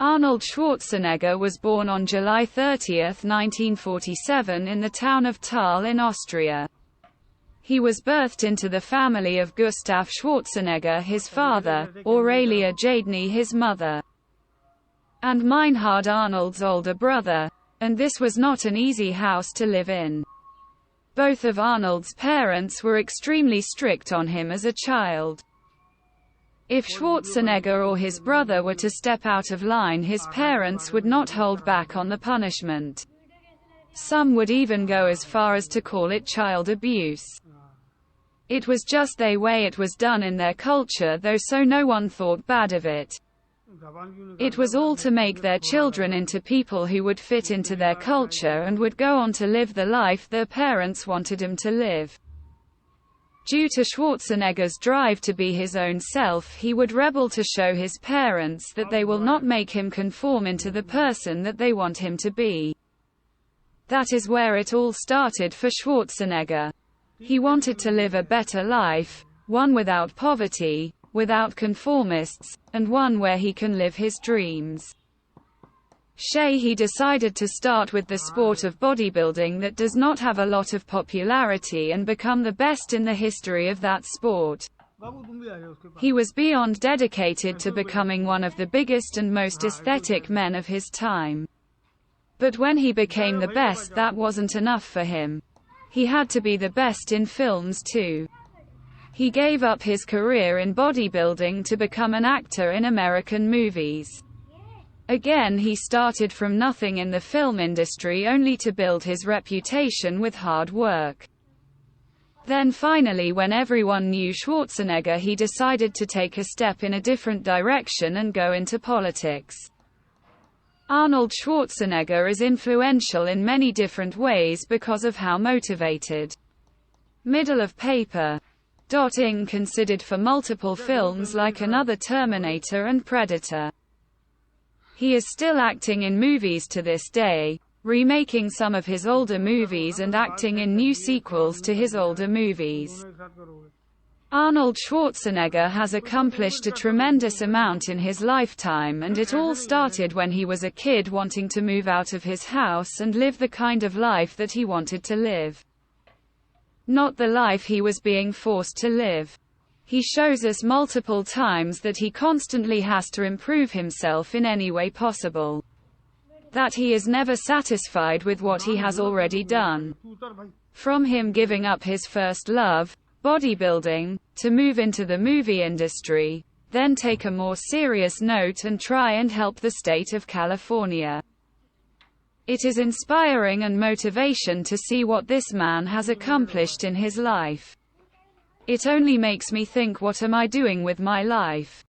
Arnold Schwarzenegger was born on July 30, 1947 in the town of Thal in Austria. He was birthed into the family of Gustav Schwarzenegger, his father, Aurelia Jadny, his mother, and Meinhard Arnold's older brother. And this was not an easy house to live in. Both of Arnold's parents were extremely strict on him as a child. If Schwarzenegger or his brother were to step out of line, his parents would not hold back on the punishment. Some would even go as far as to call it child abuse. It was just the way it was done in their culture, though, so no one thought bad of it. It was all to make their children into people who would fit into their culture and would go on to live the life their parents wanted them to live. Due to Schwarzenegger's drive to be his own self, he would rebel to show his parents that they will not make him conform into the person that they want him to be. That is where it all started for Schwarzenegger. He wanted to live a better life, one without poverty, without conformists, and one where he can live his dreams. He decided to start with the sport of bodybuilding that does not have a lot of popularity and become the best in the history of that sport. He was beyond dedicated to becoming one of the biggest and most aesthetic men of his time. But when he became the best, that wasn't enough for him. He had to be the best in films too. He gave up his career in bodybuilding to become an actor in American movies. Again, he started from nothing in the film industry, only to build his reputation with hard work. Then finally, when everyone knew Schwarzenegger, he decided to take a step in a different direction and go into politics. Arnold Schwarzenegger is influential in many different ways because of how motivated. Middle of paper. Ing considered for multiple films like another Terminator and Predator. He is still acting in movies to this day, remaking some of his older movies and acting in new sequels to his older movies. Arnold Schwarzenegger has accomplished a tremendous amount in his lifetime, and it all started when he was a kid wanting to move out of his house and live the kind of life that he wanted to live. Not the life he was being forced to live. He shows us multiple times that he constantly has to improve himself in any way possible. That he is never satisfied with what he has already done. From him giving up his first love, bodybuilding, to move into the movie industry, then take a more serious note and try and help the state of California. It is inspiring and motivation to see what this man has accomplished in his life. It only makes me think, what am I doing with my life?